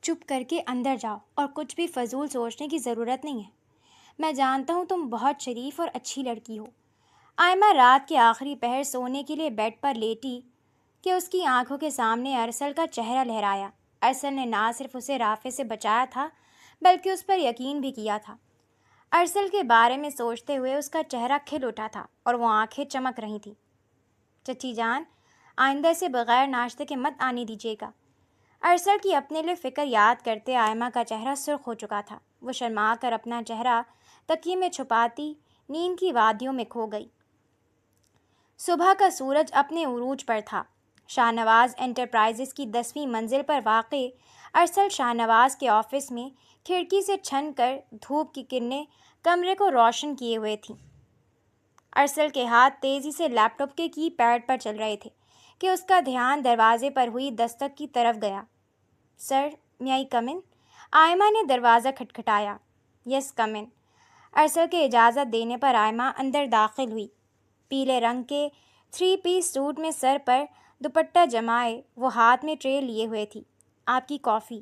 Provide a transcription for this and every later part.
چپ کر کے اندر جاؤ اور کچھ بھی فضول سوچنے کی ضرورت نہیں ہے۔ میں جانتا ہوں تم بہت شریف اور اچھی لڑکی ہو۔ آئمہ رات کے آخری پہر سونے کے لیے بیڈ پر لیٹی کہ اس کی آنکھوں کے سامنے ارسل کا چہرہ لہرایا۔ ارسل نے نہ صرف اسے رافع سے بچایا تھا بلکہ اس پر یقین بھی کیا تھا۔ ارسل کے بارے میں سوچتے ہوئے اس کا چہرہ کھل اٹھا تھا اور وہ آنکھیں چمک رہی تھیں۔ چچی جان، آئندہ سے بغیر ناشتے کے مت آنے دیجیے گا۔ ارسل کی اپنے لیے فکر یاد کرتے آئمہ کا چہرہ سرخ ہو چکا تھا۔ وہ شرما کر اپنا چہرہ تکیے میں چھپاتی نیند کی وادیوں میں کھو گئی۔ صبح کا سورج اپنے عروج پر تھا۔ شاہ نواز انٹرپرائزز کی 10ویں منزل پر واقع ارسل شاہ نواز کے آفس میں کھڑکی سے چھن کر دھوپ کی کرنیں کمرے کو روشن کیے ہوئے تھیں۔ ارسل کے ہاتھ تیزی سے لیپ ٹاپ کے کی پیڈ پر چل رہے تھے کہ اس کا دھیان دروازے پر ہوئی دستک کی طرف گیا۔ سر، may I come in؟ آئمہ نے دروازہ کھٹکھٹایا۔ یس، کم ان۔ ارسل کے اجازت دینے پر آئمہ اندر داخل ہوئی۔ پیلے رنگ کے 3 پیس سوٹ میں سر پر دوپٹہ جمائے وہ ہاتھ میں ٹرے لیے ہوئے تھی۔ آپ کی کافی۔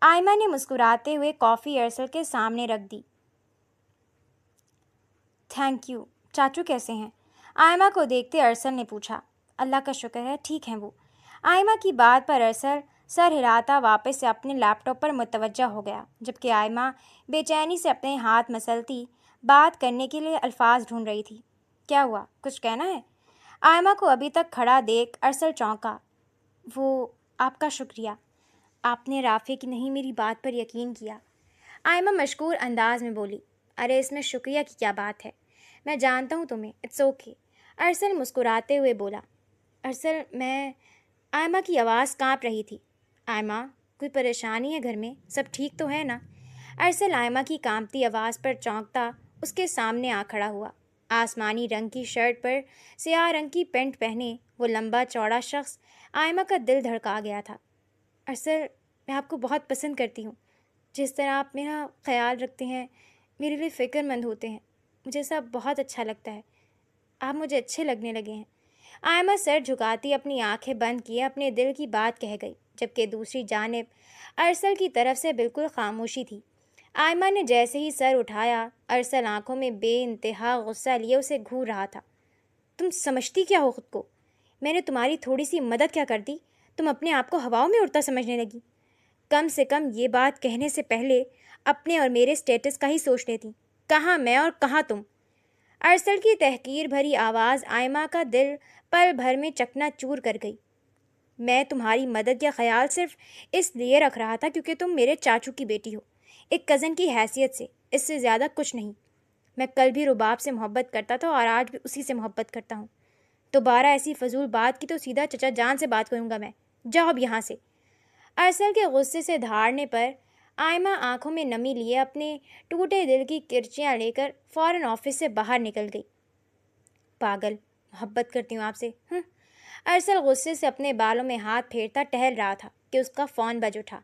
آئمہ نے مسکراتے ہوئے کافی ارسل کے سامنے رکھ دی۔ Thank you. چاچو کیسے ہیں؟ آئمہ کو دیکھتے ارسل نے پوچھا۔ اللہ کا شکر ہے، ٹھیک ہیں وہ۔ آئمہ کی بات پر ارسل سر ہلاتا واپس سے اپنے لیپ ٹاپ پر متوجہ ہو گیا، جبکہ آئمہ بے چینی سے اپنے ہاتھ مسلتی بات کرنے کے لیے الفاظ ڈھونڈ رہی تھی۔ کیا ہوا؟ کچھ کہنا ہے؟ آئمہ کو ابھی تک کھڑا دیکھ ارسل چونکا۔ وہ، آپ کا شکریہ۔ آپ نے رافع کی نہیں میری بات پر یقین کیا۔ آئمہ مشکور انداز میں بولی۔ ارے اس میں شکریہ کی کیا بات ہے؟ میں جانتا ہوں تمہیں، اٹس اوکے۔ ارسل مسکراتے ہوئے بولا۔ ارسل، میں… آئمہ کی آواز کانپ رہی تھی۔ آئمہ، کوئی پریشانی ہے گھر میں؟ سب ٹھیک تو ہے نا؟ ارسل آئمہ کی کانپتی آواز پر چونکتا اس کے سامنے آ کھڑا ہوا۔ آسمانی رنگ کی شرٹ پر سیاہ رنگ کی پینٹ پہنے وہ لمبا چوڑا شخص آئمہ کا دل دھڑکا گیا تھا۔ ارسل، میں آپ کو بہت پسند کرتی ہوں۔ جس طرح آپ میرا خیال رکھتے ہیں، میرے لیے فکر مند ہوتے ہیں، مجھے سب بہت اچھا لگتا ہے۔ آپ مجھے اچھے لگنے لگے ہیں۔ آئمہ سر جھکاتی اپنی آنکھیں بند کیے اپنے دل کی بات کہہ گئی، جبکہ دوسری جانب ارسل کی طرف سے بالکل خاموشی تھی۔ آئمہ نے جیسے ہی سر اٹھایا، ارسل آنکھوں میں بے انتہا غصہ لیے اسے گھور رہا تھا۔ تم سمجھتی کیا ہو خود کو؟ میں نے تمہاری تھوڑی سی مدد کیا کر دی؟ تم اپنے آپ کو ہواؤں میں اڑتا سمجھنے لگی۔ کم سے کم یہ بات کہنے سے پہلے اپنے اور میرے سٹیٹس کا ہی سوچ لیتی۔ کہاں میں اور کہاں تم؟ ارسل کی تحقیر بھری آواز آئمہ کا دل پل بھر میں چکنا چور کر گئی۔ میں تمہاری مدد یا خیال صرف اس لیے رکھ رہا تھا کیونکہ تم میرے چاچو کی بیٹی ہو، ایک کزن کی حیثیت سے، اس سے زیادہ کچھ نہیں۔ میں کل بھی رباب سے محبت کرتا تھا اور آج بھی اسی سے محبت کرتا ہوں۔ دوبارہ ایسی فضول بات کی تو سیدھا چچا جان سے بات کروں گا میں۔ جاؤ اب یہاں سے۔ ارسل کے غصے سے دھاڑنے پر آئمہ آنکھوں میں نمی لیے اپنے ٹوٹے دل کی کرچیاں لے کر فوراً آفس سے باہر نکل گئی۔ پاگل، محبت کرتی ہوں آپ سے، ارسل غصے سے اپنے بالوں میں ہاتھ پھیرتا ٹہل رہا تھا کہ اس کا فون بج اٹھا۔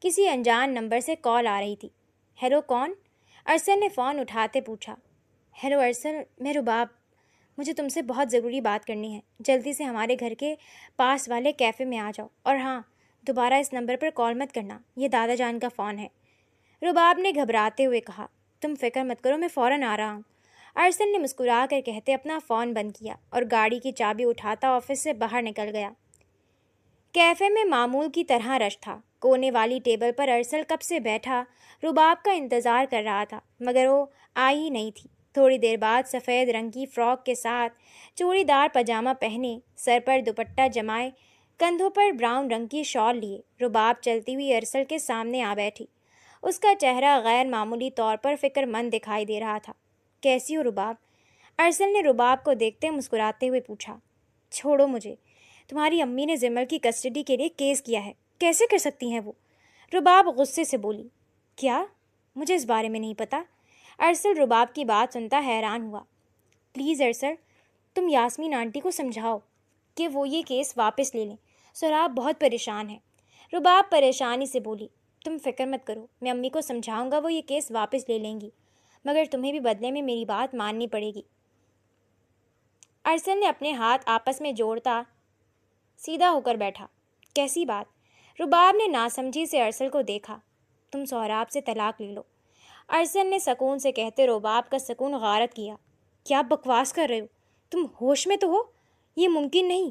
کسی انجان نمبر سے کال آ رہی تھی۔ ہیلو، کون؟ ارسل نے فون اٹھاتے پوچھا۔ ہیلو ارسل، میں رباب۔ مجھے تم سے بہت ضروری بات کرنی ہے۔ جلدی سے ہمارے گھر کے پاس والے کیفے میں آ جاؤ، اور ہاں، دوبارہ اس نمبر پر کال مت کرنا، یہ دادا جان کا فون ہے۔ رباب نے گھبراتے ہوئے کہا۔ تم فکر مت کرو، میں فوراً آ رہا ہوں۔ ارسل نے مسکرا کر کہتے اپنا فون بند کیا اور گاڑی کی چابی اٹھاتا آفس سے باہر نکل گیا۔ کیفے میں معمول کی طرح رش تھا۔ کونے والی ٹیبل پر ارسل کب سے بیٹھا رباب کا انتظار کر رہا تھا، مگر وہ آئی ہی نہیں تھی۔ تھوڑی دیر بعد سفید رنگ کی فراک کے ساتھ چوڑی دار پاجامہ پہنے، سر پر دوپٹہ جمائے، کندھوں پر براؤن رنگ کی شال لیے رباب چلتی ہوئی ارسل کے سامنے آ بیٹھی۔ اس کا چہرہ غیر معمولی طور پر فکر مند دکھائی دے رہا تھا۔ کیسی ہو رباب؟ ارسل نے رباب کو دیکھتے مسکراتے ہوئے پوچھا۔ چھوڑو مجھے، تمہاری امی نے زمل کی کسٹڈی کے لیے کیس کیا ہے، کیسے کر سکتی ہیں وہ؟ رباب غصے سے بولی۔ کیا؟ مجھے اس بارے میں نہیں پتہ۔ ارسل رباب کی بات سنتا حیران ہوا۔ پلیز ارسل، تم یاسمین آنٹی کو سمجھاؤ کہ وہ یہ کیس واپس لے لیں، سہراب بہت پریشان ہے۔ رباب پریشانی سے بولی۔ تم فکر مت کرو، میں امی کو سمجھاؤں گا، وہ یہ کیس واپس لے لیں گی، مگر تمہیں بھی بدلے میں میری بات ماننی پڑے گی۔ ارسل نے اپنے ہاتھ آپس میں جوڑتا سیدھا ہو کر بیٹھا۔ کیسی بات؟ رباب نے ناسمجھی سے ارسل کو دیکھا۔ تم سہراب سے طلاق لے لو، ارسل نے سکون سے کہتے رباب کا سکون غارت کیا۔ کیا بکواس کر رہے ہو؟ تم ہوش میں تو ہو؟ یہ ممکن نہیں،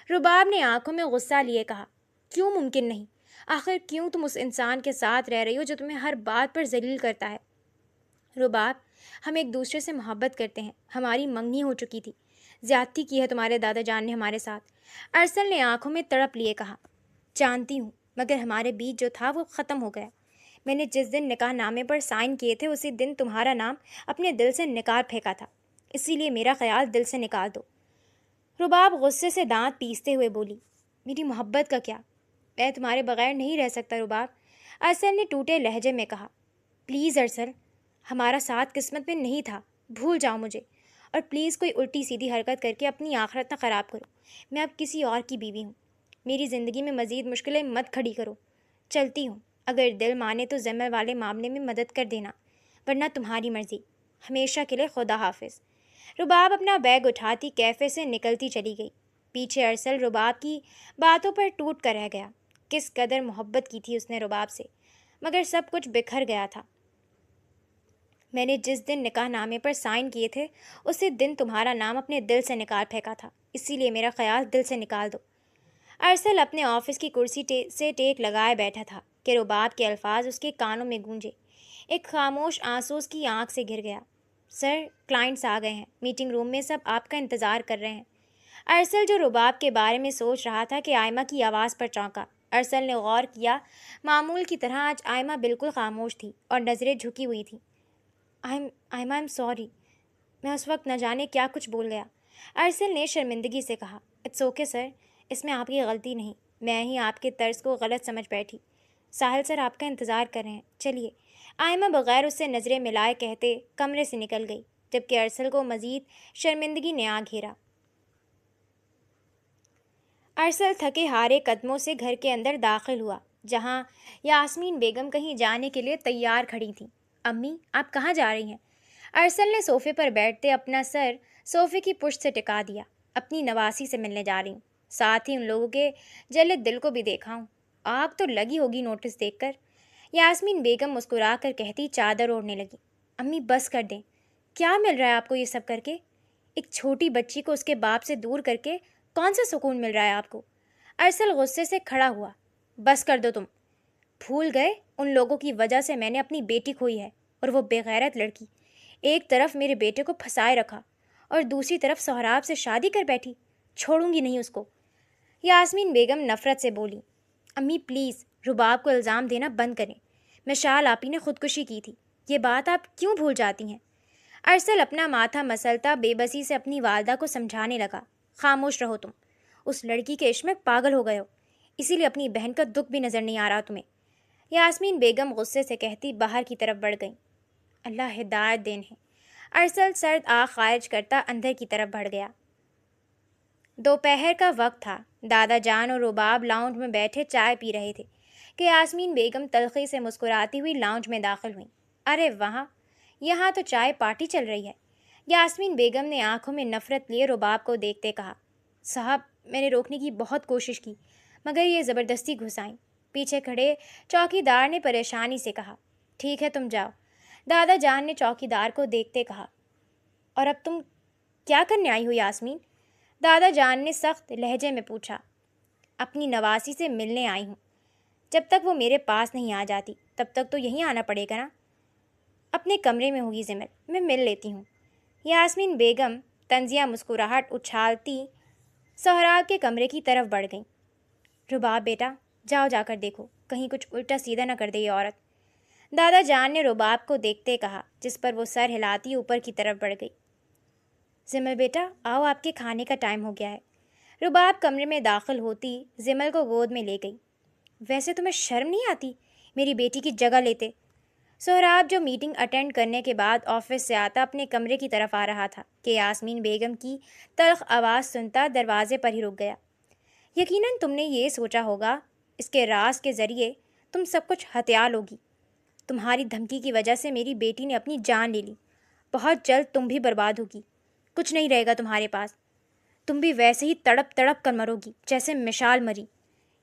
رباب نے آنکھوں میں غصہ لیے کہا۔ کیوں ممکن نہیں؟ آخر کیوں تم اس انسان کے ساتھ رہ رہی ہو جو تمہیں ہر بات پر ذلیل کرتا ہے؟ رباب، ہم ایک دوسرے سے محبت کرتے ہیں، ہماری منگنی ہو چکی تھی، زیادتی کی ہے تمہارے دادا جان نے ہمارے ساتھ، ارسل نے آنکھوں میں تڑپ لیے کہا۔ جانتی ہوں، مگر ہمارے بیچ جو تھا وہ ختم ہو گیا۔ میں نے جس دن نکاح نامے پر سائن کیے تھے اسی دن تمہارا نام اپنے دل سے نکال پھینکا تھا، اسی لیے میرا خیال دل سے نکال دو۔ رباب غصے سے دانت پیستے ہوئے بولی۔ میری محبت کا کیا؟ میں تمہارے بغیر نہیں رہ سکتا رباب، ارسل نے ٹوٹے لہجے میں کہا۔ پلیز ارسل، ہمارا ساتھ قسمت میں نہیں تھا، بھول جاؤ مجھے، اور پلیز کوئی الٹی سیدھی حرکت کر کے اپنی آخرت نہ خراب کرو۔ میں اب کسی اور کی بیوی ہوں، میری زندگی میں مزید مشکلیں مت کھڑی کرو۔ چلتی ہوں، اگر دل مانے تو زمل والے معاملے میں مدد کر دینا، ورنہ تمہاری مرضی۔ ہمیشہ کے لیے خدا حافظ۔ رباب اپنا بیگ اٹھاتی کیفے سے نکلتی چلی گئی۔ پیچھے ارسل رباب کی باتوں پر ٹوٹ کر رہ گیا۔ کس قدر محبت کی تھی اس نے رباب سے، مگر سب کچھ بکھر گیا تھا۔ میں نے جس دن نکاح نامے پر سائن کیے تھے اسی دن تمہارا نام اپنے دل سے نکال پھینکا تھا، اسی لیے میرا خیال دل سے نکال دو۔ ارسل اپنے آفس کی کرسی سے ٹیک لگائے بیٹھا تھا کہ رباب کے الفاظ اس کے کانوں میں گونجے۔ ایک خاموش آنسو اس کی آنکھ سے گر گیا۔ سر، کلائنٹس آ گئے ہیں، میٹنگ روم میں سب آپ کا انتظار کر رہے ہیں۔ ارسل جو رباب کے بارے میں سوچ رہا تھا کہ آئمہ کی آواز پر چونکا۔ ارسل نے غور کیا، معمول کی طرح آج آئمہ بالکل خاموش تھی اور نظریں جھکی ہوئی تھیں۔ آئم سوری، میں اس وقت نہ جانے کیا کچھ بول گیا، ارسل نے شرمندگی سے کہا۔ اٹس اوکے سر، اس میں آپ کی غلطی نہیں، میں ہی آپ کے طرز کو غلط سمجھ بیٹھی۔ ساحل سر آپ کا انتظار کر رہے ہیں، چلیے۔ آئمہ بغیر اس سے نظریں ملائے کہتے کمرے سے نکل گئی، جبکہ ارسل کو مزید شرمندگی نے آ گھیرا۔ ارسل تھکے ہارے قدموں سے گھر کے اندر داخل ہوا، جہاں یاسمین بیگم کہیں جانے کے لیے تیار کھڑی تھیں۔ امی، آپ کہاں جا رہی ہیں؟ ارسل نے صوفے پر بیٹھتے اپنا سر صوفے کی پشت سے ٹکا دیا۔ اپنی نواسی سے ملنے جا رہی ہوں، ساتھ ہی ان لوگوں کے جلد دل کو بھی دیکھا ہوں۔ آگ تو لگی ہوگی نوٹس دیکھ کر، یاسمین بیگم مسکرا کر کہتی چادر اوڑھنے لگی۔ امی بس کر دیں، کیا مل رہا ہے آپ کو یہ سب کر کے؟ ایک چھوٹی بچی کو اس کے باپ سے دور کر کے کون سا سکون مل رہا ہے آپ کو؟ ارسل غصے سے کھڑا ہوا۔ بس کر دو تم، بھول گئے ان لوگوں کی وجہ سے میں نے اپنی بیٹی کھوئی ہے، اور وہ بے غیرت لڑکی ایک طرف میرے بیٹے کو پھنسائے رکھا اور دوسری طرف سہراب سے شادی کر بیٹھی، چھوڑوں گی نہیں اس کو، یاسمین بیگم نفرت سے بولی۔ امی پلیز رباب کو الزام دینا بند کریں، مشال آپی نے خودکشی کی تھی، یہ بات آپ کیوں بھول جاتی ہیں؟ ارسل اپنا ماتھا مسلتا بے بسی سے اپنی والدہ کو سمجھانے لگا۔ خاموش رہو تم، اس لڑکی کے عشق میں پاگل ہو گئے ہو، اسی لیے اپنی بہن کا دکھ بھی نظر نہیں آ رہا تمہیں، یاسمین بیگم غصے سے کہتی باہر کی طرف بڑھ گئیں۔ اللہ ہدایت دین ہے، ارسل سرد آگ خارج کرتا اندر کی طرف بڑھ گیا۔ دوپہر کا وقت تھا، دادا جان اور رباب لاؤنج میں بیٹھے چائے پی رہے تھے کہ یاسمین بیگم تلخی سے مسکراتی ہوئی لاؤنج میں داخل ہوئیں۔ ارے وہاں، یہاں تو چائے پارٹی چل رہی ہے، یاسمین بیگم نے آنکھوں میں نفرت لیے رباب کو دیکھتے کہا۔ صاحب، میں نے روکنے کی بہت کوشش کی مگر یہ زبردستی گھس آئیں، پیچھے کھڑے چوکی دار نے پریشانی سے کہا۔ ٹھیک ہے تم جاؤ، دادا جان نے چوکی دار کو دیکھتے کہا۔ اور اب تم کیا کرنے آئی ہو یاسمین؟ دادا جان نے سخت لہجے میں پوچھا۔ اپنی نواسی سے ملنے آئی ہوں، جب تک وہ میرے پاس نہیں آ جاتی تب تک تو یہیں آنا پڑے گا نا۔ اپنے کمرے میں ہوگی زمل، میں مل لیتی ہوں۔ یاسمین بیگم طنزیہ مسکراہٹ اچھالتی سہراب کے کمرے کی طرف بڑھ گئیں۔ رباب بیٹا، جاؤ جا کر دیکھو کہیں کچھ الٹا سیدھا نہ کر دے یہ عورت، دادا جان نے رباب کو دیکھتے کہا، جس پر وہ سر ہلاتی اوپر کی طرف بڑھ گئی۔ زمل بیٹا آؤ، آپ کے کھانے کا ٹائم ہو گیا ہے۔ رباب کمرے میں داخل ہوتی زمل کو گود میں لے گئی۔ ویسے تمہیں شرم نہیں آتی میری بیٹی کی جگہ لیتے؟ سہراب جو میٹنگ اٹینڈ کرنے کے بعد آفس سے آتا اپنے کمرے کی طرف آ رہا تھا کہ یاسمین بیگم کی تلخ آواز سنتا دروازے پر ہی رک گیا۔ یقیناً تم نے یہ سوچا ہوگا اس کے راز کے ذریعے تم سب کچھ ہتھیار لوگی۔ تمہاری دھمکی کی وجہ سے میری بیٹی نے اپنی جان لے لی، بہت جلد تم بھی برباد ہوگی، کچھ نہیں رہے گا تمہارے پاس، تم بھی ویسے ہی تڑپ تڑپ کر مرو گی جیسے مشال مری۔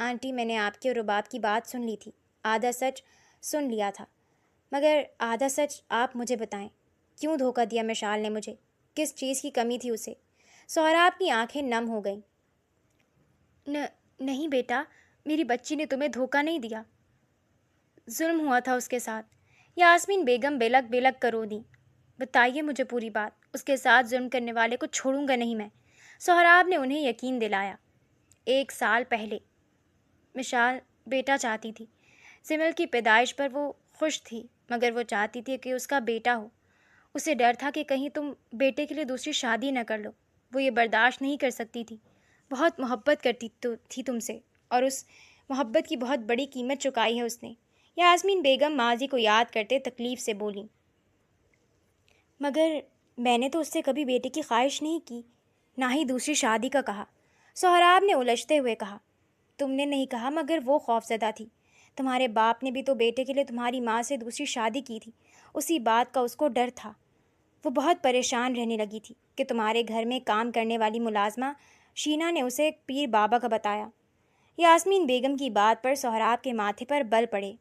آنٹی میں نے آپ کی اور رباب کی بات سن لی تھی، آدھا سچ سن لیا تھا، مگر آدھا سچ آپ مجھے بتائیں، کیوں دھوکہ دیا مشال نے مجھے؟ کس چیز کی کمی تھی اسے؟ سہراب کی آنکھیں نم ہو گئیں۔ نہیں بیٹا، میری بچی نے تمہیں دھوکہ نہیں دیا، ظلم ہوا تھا اس کے ساتھ۔ یاسمین بیگم بلک بلک کرو دیں۔ بتائیے مجھے پوری بات، اس کے ساتھ ظلم کرنے والے کو چھوڑوں گا نہیں میں۔ سہراب نے انہیں یقین دلایا۔ 1 سال پہلے مشال بیٹا چاہتی تھی۔ سمل کی پیدائش پر وہ خوش تھی، مگر وہ چاہتی تھی کہ اس کا بیٹا ہو۔ اسے ڈر تھا کہ کہیں تم بیٹے کے لیے دوسری شادی نہ کر لو۔ وہ یہ برداشت نہیں کر سکتی تھی۔ بہت محبت کرتی تھی تم سے، اور اس محبت کی بہت بڑی قیمت چکائی ہے اس نے۔ یاسمین بیگم ماضی کو یاد کرتے تکلیف سے بولیں۔ مگر میں نے تو اس سے کبھی بیٹے کی خواہش نہیں کی، نہ ہی دوسری شادی کا کہا۔ سہراب نے الجھتے ہوئے کہا۔ تم نے نہیں کہا، مگر وہ خوفزدہ تھی۔ تمہارے باپ نے بھی تو بیٹے کے لیے تمہاری ماں سے دوسری شادی کی تھی، اسی بات کا اس کو ڈر تھا۔ وہ بہت پریشان رہنے لگی تھی کہ تمہارے گھر میں کام کرنے والی ملازمہ شینا نے اسے ایک پیر بابا کا بتایا۔ یاسمین بیگم کی بات پر سہراب کے ماتھے پر بل پڑے۔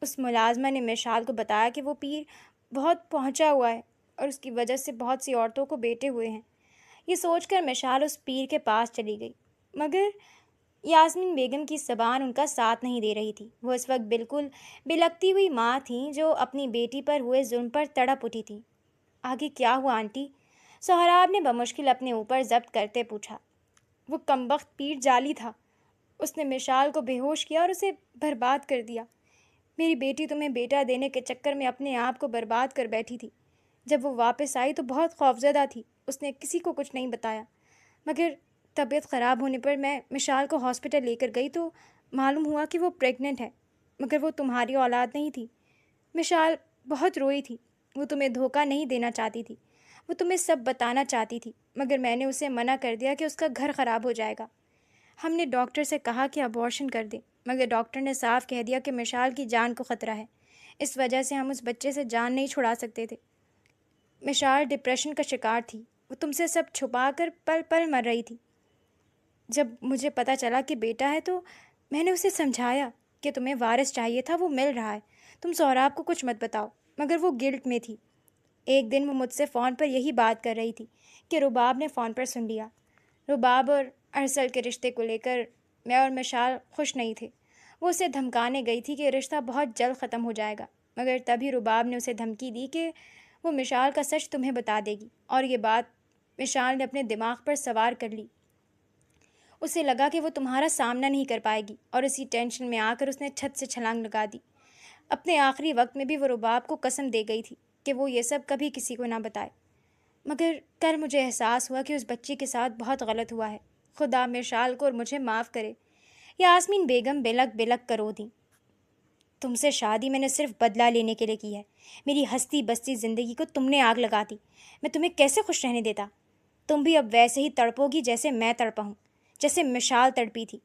اس ملازمہ نے مشال کو بتایا کہ وہ پیر بہت پہنچا ہوا ہے اور اس کی وجہ سے بہت سی عورتوں کو بیٹے ہوئے ہیں۔ یہ سوچ کر مشال اس پیر کے پاس چلی گئی، مگر یاسمین بیگم کی زبان ان کا ساتھ نہیں دے رہی تھی۔ وہ اس وقت بالکل بلکتی ہوئی ماں تھیں جو اپنی بیٹی پر ہوئے ظلم پر تڑپ اٹھی تھی۔ آگے کیا ہوا آنٹی؟ سہراب نے بمشکل اپنے اوپر ضبط کرتے پوچھا۔ وہ کمبخت پیر جعلی تھا، اس نے مشال کو بے ہوش کیا اور اسے برباد کر دیا۔ میری بیٹی تمہیں بیٹا دینے کے چکر میں اپنے آپ کو برباد کر بیٹھی تھی۔ جب وہ واپس آئی تو بہت خوفزدہ تھی، اس نے کسی کو کچھ نہیں بتایا، مگر طبیعت خراب ہونے پر میں مشال کو ہاسپٹل لے کر گئی تو معلوم ہوا کہ وہ پریگننٹ ہے، مگر وہ تمہاری اولاد نہیں تھی۔ مشال بہت روئی تھی، وہ تمہیں دھوکہ نہیں دینا چاہتی تھی، وہ تمہیں سب بتانا چاہتی تھی، مگر میں نے اسے منع کر دیا کہ اس کا گھر خراب ہو جائے گا۔ ہم نے ڈاکٹر سے کہا کہ ابارشن کر دے، مگر ڈاکٹر نے صاف کہہ دیا کہ مشال کی جان کو خطرہ ہے، اس وجہ سے ہم اس بچے سے جان نہیں چھڑا سکتے تھے۔ مشال ڈپریشن کا شکار تھی، وہ تم سے سب چھپا کر پل پل مر رہی تھی۔ جب مجھے پتہ چلا کہ بیٹا ہے تو میں نے اسے سمجھایا کہ تمہیں وارث چاہیے تھا، وہ مل رہا ہے، تم سہراب کو کچھ مت بتاؤ، مگر وہ گلٹ میں تھی۔ ایک دن وہ مجھ سے فون پر یہی بات کر رہی تھی کہ رباب نے فون پر سن لیا۔ رباب اور ارسل کے رشتے کو لے کر میں اور مشال خوش نہیں تھے۔ وہ اسے دھمکانے گئی تھی کہ رشتہ بہت جلد ختم ہو جائے گا، مگر تبھی رباب نے اسے دھمکی دی کہ وہ مشال کا سچ تمہیں بتا دے گی، اور یہ بات مشال نے اپنے دماغ پر سوار کر لی۔ اسے لگا کہ وہ تمہارا سامنا نہیں کر پائے گی، اور اسی ٹینشن میں آ کر اس نے چھت سے چھلانگ لگا دی۔ اپنے آخری وقت میں بھی وہ رباب کو قسم دے گئی تھی کہ وہ یہ سب کبھی کسی کو نہ بتائے، مگر کل مجھے احساس ہوا کہ اس بچی کے ساتھ بہت غلط ہوا ہے۔ خدا مشال کو اور مجھے معاف کرے۔ یاسمین بیگم بلک بلک کرو دیں۔ تم سے شادی میں نے صرف بدلہ لینے کے لیے کی ہے۔ میری ہستی بستی زندگی کو تم نے آگ لگا دی، میں تمہیں کیسے خوش رہنے دیتا؟ تم بھی اب ویسے ہی تڑپو گی جیسے میں تڑپا ہوں، جیسے مشال تڑپی تھی۔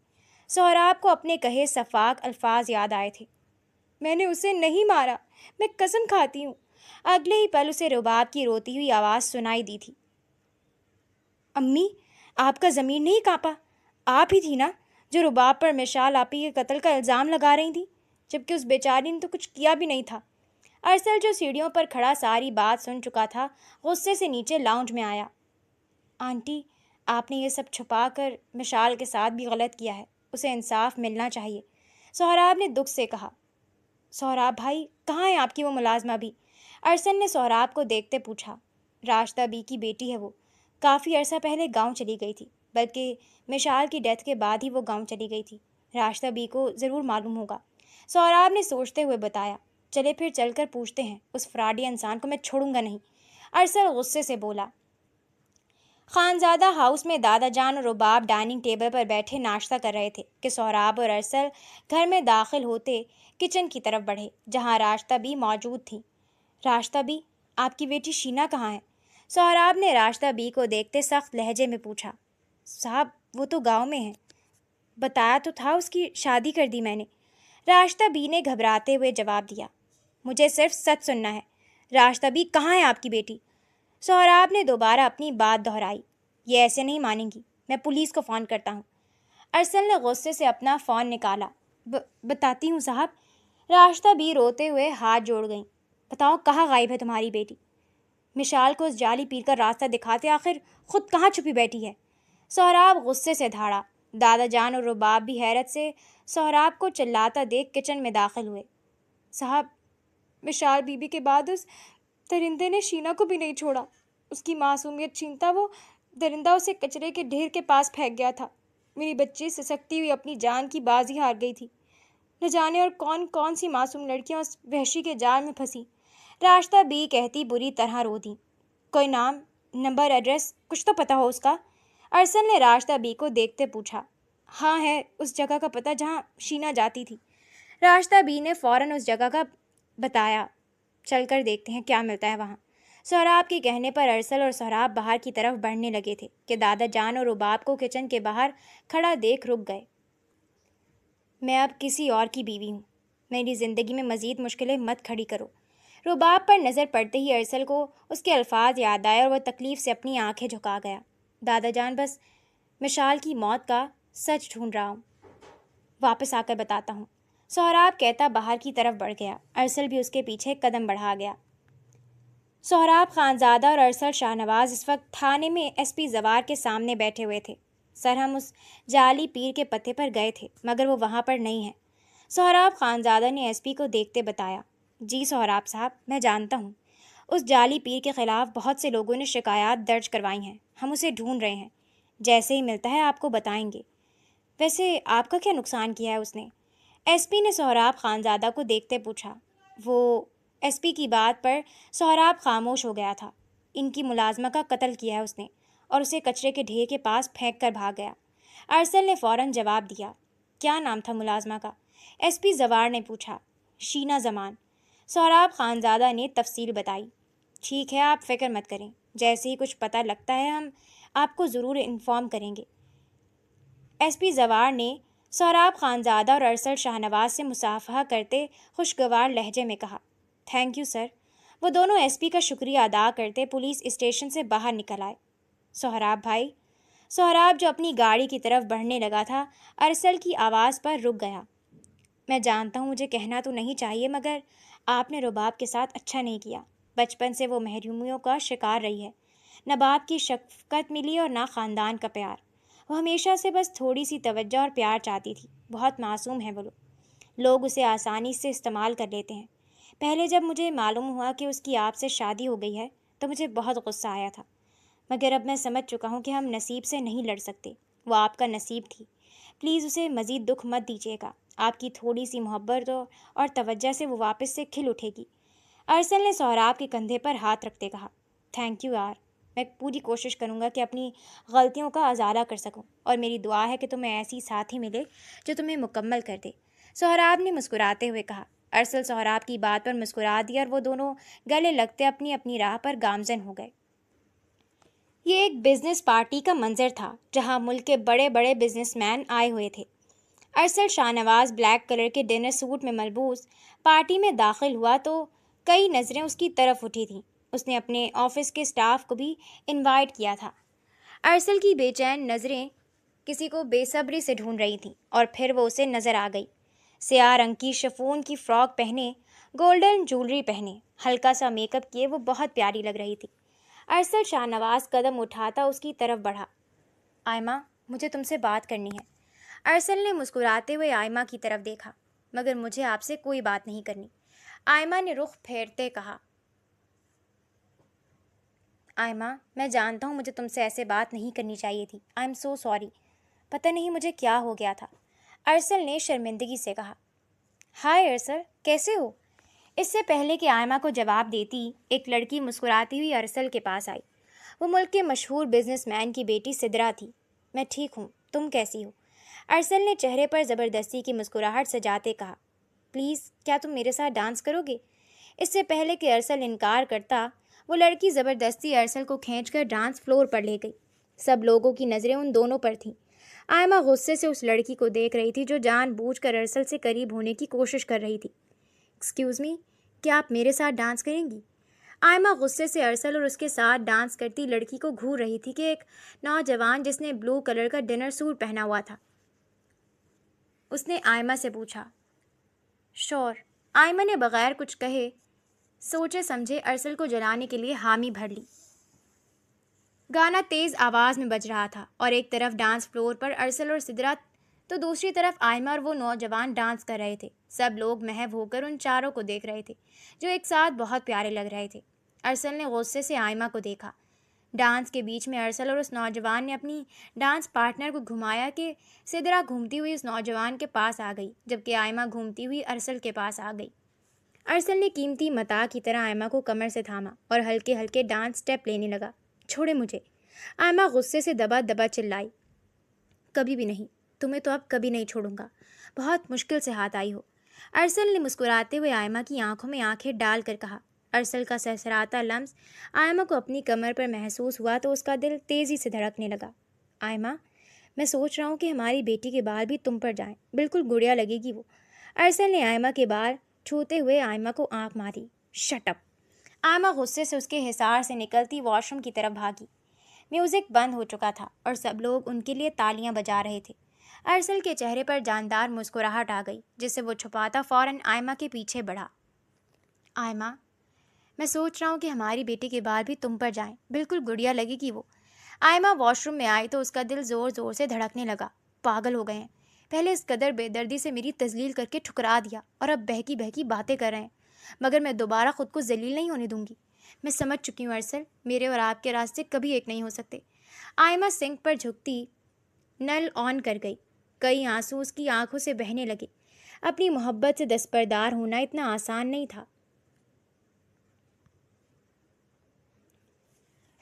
سہراب کو اپنے کہے شفاق الفاظ یاد آئے تھے۔ میں نے اسے نہیں مارا، میں قسم کھاتی ہوں۔ اگلے ہی پل اسے رباب کی روتی ہوئی آواز سنائی دی تھی۔ امی، آپ کا ضمیر نہیں کانپا؟ آپ ہی تھی نا جو رباب پر مشال آپی کے قتل کا الزام لگا رہی تھی، جبکہ اس بیچاری نے تو کچھ کیا بھی نہیں تھا۔ ارسل جو سیڑھیوں پر کھڑا ساری بات سن چکا تھا، غصے سے نیچے لاؤنج میں آیا۔ آنٹی، آپ نے یہ سب چھپا کر مشال کے ساتھ بھی غلط کیا ہے، اسے انصاف ملنا چاہیے، سہراب نے دکھ سے کہا۔ سہراب بھائی، کہاں ہے آپ کی وہ ملازمہ بھی؟ ارسل نے سہراب کو دیکھتے پوچھا۔ راشدہ بی کی بیٹی ہے وہ، کافی عرصہ پہلے گاؤں چلی گئی تھی، بلکہ مشال کی ڈیتھ کے بعد ہی وہ گاؤں چلی گئی تھی۔ راشدہ بی کو ضرور معلوم ہوگا، سہراب نے سوچتے ہوئے بتایا۔ چلے پھر چل کر پوچھتے ہیں، اس فراڈی انسان کو میں چھوڑوں گا نہیں، ارسل غصے سے بولا۔ خانزادہ ہاؤس میں دادا جان اور رباب ڈائننگ ٹیبل پر بیٹھے ناشتہ کر رہے تھے کہ سہراب اور ارسل گھر میں داخل ہوتے کچن کی طرف بڑھے، جہاں راشدہ بی موجود تھیں۔ راشدہ بی، آپ کی بیٹی شینا کہاں ہے؟ سہراب نے راشدہ بی کو دیکھتے سخت لہجے میں پوچھا۔ صاحب، وہ تو گاؤں میں ہے، بتایا تو تھا اس کی شادی کر دی میں نے، راشدہ بی نے گھبراتے ہوئے جواب دیا۔ مجھے صرف سچ سننا ہے، راشدہ بی کہاں ہے آپ کی بیٹی؟ سہراب نے دوبارہ اپنی بات دہرائی۔ یہ ایسے نہیں مانیں گی، میں پولیس کو فون کرتا ہوں۔ ارسل نے غصے سے اپنا فون نکالا۔ بتاتی ہوں صاحب۔ راشدہ بھی روتے ہوئے ہاتھ جوڑ گئیں۔ بتاؤ کہاں غائب ہے تمہاری بیٹی؟ مشال کو اس جعلی پیر کا راستہ دکھاتے آخر خود کہاں چھپی بیٹھی ہے؟ سہراب غصے سے دھاڑا۔ دادا جان اور رباب بھی حیرت سے سہراب کو چلاتا دیکھ کچن میں داخل ہوئے۔ صاحب، مشال بی بی کے بعد اس درندے نے شینا کو بھی نہیں چھوڑا۔ اس کی معصومیت چھینتا وہ درندہ اسے کچرے کے ڈھیر کے پاس پھینک گیا تھا۔ میری بچی سسکتی ہوئی اپنی جان کی بازی ہار گئی تھی۔ نہ جانے اور کون کون سی معصوم لڑکیاں اس وحشی کے جال میں پھنسی۔ راشدہ بھی کہتی بری طرح رو دی۔ کوئی نام، نمبر، ایڈریس کچھ تو پتہ ہو اس کا؟ ارسل نے راشدہ بی کو دیکھتے پوچھا۔ ہاں ہے اس جگہ کا پتہ جہاں شینا جاتی تھی۔ راشدہ بی نے فوراً اس جگہ کا بتایا۔ چل کر دیکھتے ہیں کیا ملتا ہے وہاں۔ سہراب کے کہنے پر ارسل اور سہراب باہر کی طرف بڑھنے لگے تھے کہ دادا جان اور رباب کو کچن کے باہر کھڑا دیکھ رک گئے۔ میں اب کسی اور کی بیوی ہوں، میری زندگی میں مزید مشکلیں مت کھڑی کرو۔ رباب پر نظر پڑتے ہی ارسل کو اس کے الفاظ یاد آئے اور وہ تکلیف سے اپنی آنکھیں جھکا گیا۔ دادا جان، بس مشال کی موت کا سچ ڈھونڈ رہا ہوں، واپس آ کر بتاتا ہوں۔ سہراب کہتا باہر کی طرف بڑھ گیا۔ ارسل بھی اس کے پیچھے قدم بڑھا گیا۔ سہراب خانزادہ اور ارسل شاہ نواز اس وقت تھانے میں ایس پی زوار کے سامنے بیٹھے ہوئے تھے۔ سر، ہم اس جعلی پیر کے پتے پر گئے تھے مگر وہ وہاں پر نہیں ہے، سہراب خانزادہ نے ایس پی کو دیکھتے بتایا۔ جی سہراب صاحب، میں جانتا ہوں، اس جعلی پیر کے خلاف بہت سے لوگوں نے شکایات درج کروائی ہیں، ہم اسے ڈھونڈ رہے ہیں، جیسے ہی ملتا ہے آپ کو بتائیں گے۔ ویسے آپ کا کیا نقصان کیا ہے اس نے؟ ایس پی نے سہراب خانزادہ کو دیکھتے پوچھا۔ وہ ایس پی کی بات پر سہراب خاموش ہو گیا تھا۔ ان کی ملازمہ کا قتل کیا ہے اس نے اور اسے کچرے کے ڈھیر کے پاس پھینک کر بھاگ گیا۔ ارسل نے فوراً جواب دیا۔ کیا نام تھا ملازمہ کا؟ ایس پی زوار نے پوچھا۔ شینا زمان۔ سہراب خانزادہ نے تفصیل بتائی۔ ٹھیک ہے، آپ فکر مت کریں، جیسے ہی کچھ پتہ لگتا ہے ہم آپ کو ضرور انفارم کریں گے۔ ایس پی زوار نے سہراب خانزادہ اور ارسل شاہ نواز سے مصافحہ کرتے خوشگوار لہجے میں کہا۔ Thank you sir. وہ دونوں ایس پی کا شکریہ ادا کرتے پولیس اسٹیشن سے باہر نکل آئے۔ سہراب بھائی۔ سہراب جو اپنی گاڑی کی طرف بڑھنے لگا تھا، ارسل کی آواز پر رک گیا۔ میں جانتا ہوں مجھے کہنا تو نہیں چاہیے مگر آپ نے رباب کے ساتھ اچھا نہیں کیا۔ بچپن سے وہ محرومیوں کا شکار رہی ہے، نہ باپ کی شفقت ملی اور نہ خاندان کا پیار۔ وہ ہمیشہ سے بس تھوڑی سی توجہ اور پیار چاہتی تھی۔ بہت معصوم ہے وہ لوگ اسے آسانی سے استعمال کر لیتے ہیں۔ پہلے جب مجھے معلوم ہوا کہ اس کی آپ سے شادی ہو گئی ہے تو مجھے بہت غصہ آیا تھا، مگر اب میں سمجھ چکا ہوں کہ ہم نصیب سے نہیں لڑ سکتے، وہ آپ کا نصیب تھی۔ پلیز اسے مزید دکھ مت دیجیے گا، آپ کی تھوڑی سی محبت اور توجہ سے وہ واپس سے کھل اٹھے گی۔ ارسل نے سہراب کے کندھے پر ہاتھ رکھتے کہا۔ تھینک یو یار، میں پوری کوشش کروں گا کہ اپنی غلطیوں کا ازالہ کر سکوں، اور میری دعا ہے کہ تمہیں ایسی ساتھی ملے جو تمہیں مکمل کر دے، سہراب نے مسکراتے ہوئے کہا۔ ارسل سہراب کی بات پر مسکرا دیا اور وہ دونوں گلے لگتے اپنی اپنی راہ پر گامزن ہو گئے۔ یہ ایک بزنس پارٹی کا منظر تھا جہاں ملک کے بڑے بڑے بزنس مین آئے ہوئے تھے۔ ارسل شاہ نواز بلیک کلر کے ڈنر سوٹ میں ملبوس پارٹی میں داخل ہوا تو کئی نظریں اس کی طرف اٹھی تھیں۔ اس نے اپنے آفس کے سٹاف کو بھی انوائٹ کیا تھا۔ ارسل کی بے چین نظریں کسی کو بے صبری سے ڈھونڈ رہی تھیں اور پھر وہ اسے نظر آ گئی۔ سیاہ رنگ کی شفون کی فراک پہنے، گولڈن جولری پہنے، ہلکا سا میک اپ کیے وہ بہت پیاری لگ رہی تھی۔ ارسل شاہ نواز قدم اٹھاتا اس کی طرف بڑھا۔ آئمہ، مجھے تم سے بات کرنی ہے۔ ارسل نے مسکراتے ہوئے آئمہ کی طرف دیکھا۔ مگر مجھے آپ سے کوئی بات نہیں کرنی، آئمہ نے رخ پھیرتے کہا۔ آئمہ، میں جانتا ہوں مجھے تم سے ایسے بات نہیں کرنی چاہیے تھی، آئی ایم سو سوری، پتہ نہیں مجھے کیا ہو گیا تھا، ارسل نے شرمندگی سے کہا۔ ہائے ارسل، کیسے ہو؟ اس سے پہلے کہ آئمہ کو جواب دیتی، ایک لڑکی مسکراتی ہوئی ارسل کے پاس آئی۔ وہ ملک کے مشہور بزنس مین کی بیٹی سدرا تھی۔ میں ٹھیک ہوں، تم کیسی ہو؟ ارسل نے چہرے پر زبردستی کی مسکراہٹ سجاتے کہا۔ پلیز کیا تم میرے ساتھ ڈانس کرو گے؟ اس سے پہلے کہ ارسل انکار کرتا، وہ لڑکی زبردستی ارسل کو کھینچ کر ڈانس فلور پر لے گئی۔ سب لوگوں کی نظریں ان دونوں پر تھیں۔ آئمہ غصے سے اس لڑکی کو دیکھ رہی تھی جو جان بوجھ کر ارسل سے قریب ہونے کی کوشش کر رہی تھی۔ ایکسکیوز می، کیا آپ میرے ساتھ ڈانس کریں گی؟ آئمہ غصے سے ارسل اور اس کے ساتھ ڈانس کرتی لڑکی کو گھور رہی تھی کہ ایک نوجوان جس نے بلو کلر کا ڈنر سوٹ پہنا ہوا تھا اس نے آئمہ سے پوچھا۔ شور، آئمہ نے بغیر کچھ کہے سوچے سمجھے ارسل کو جلانے کے لیے حامی بھر لی۔ گانا تیز آواز میں بج رہا تھا اور ایک طرف ڈانس فلور پر ارسل اور سدرا تو دوسری طرف آئمہ اور وہ نوجوان ڈانس کر رہے تھے۔ سب لوگ محو ہو کر ان چاروں کو دیکھ رہے تھے جو ایک ساتھ بہت پیارے لگ رہے تھے۔ ارسل نے غصے سے آئمہ کو دیکھا۔ ڈانس کے بیچ میں ارسل اور اس نوجوان نے اپنی ڈانس پارٹنر کو گھمایا کہ سدرا گھومتی ہوئی اس نوجوان کے پاس آ گئی جبکہ آئمہ گھومتی ہوئی ارسل کے پاس آ گئی۔ ارسل نے قیمتی متاع کی طرح آئمہ کو کمر سے تھاما اور ہلکے ہلکے ڈانس سٹیپ لینے لگا۔ چھوڑے مجھے، آئمہ غصے سے دبا دبا چلائی۔ کبھی بھی نہیں، تمہیں تو اب کبھی نہیں چھوڑوں گا، بہت مشکل سے ہاتھ آئی ہو۔ ارسل نے مسکراتے ہوئے آئمہ کی آنکھوں میں آنکھیں ڈال کر کہا۔ ارسل کا سرسراتا لمس آئمہ کو اپنی کمر پر محسوس ہوا تو اس کا دل تیزی سے دھڑکنے لگا۔ آئمہ، میں سوچ رہا ہوں کہ ہماری بیٹی کے بال بھی تم پر جائیں، بالکل گڑیا لگے گی وہ۔ ارسل نے آئمہ کے بال چھوتے ہوئے آئمہ کو آنکھ ماری۔ Shut up! آئمہ غصے سے اس کے حصار سے نکلتی واش روم کی طرف بھاگی۔ میوزک بند ہو چکا تھا اور سب لوگ ان کے لیے تالیاں بجا رہے تھے۔ ارسل کے چہرے پر جاندار مسکراہٹ آ گئی جسے وہ چھپاتا فوراً آئمہ کے پیچھے بڑھا۔ آئمہ، میں سوچ رہا ہوں کہ ہماری بیٹی کے بال بھی تم پر جائیں، بالکل گڑیا لگے گی وہ۔ آئمہ واش روم میں آئی تو اس کا دل زور زور سے دھڑکنے لگا۔ پاگل ہو گئے ہیں، پہلے اس قدر بے دردی سے میری تذلیل کر کے ٹھکرا دیا اور اب بہکی بہکی باتیں کر رہے ہیں، مگر میں دوبارہ خود کو ذلیل نہیں ہونے دوں گی۔ میں سمجھ چکی ہوں ارسل، میرے اور آپ کے راستے کبھی ایک نہیں ہو سکتے۔ آئمہ سنک پر جھکتی نل آن کر گئی۔ کئی آنسو اس کی آنکھوں سے بہنے لگے۔ اپنی محبت سے دستبردار ہونا اتنا آسان نہیں تھا۔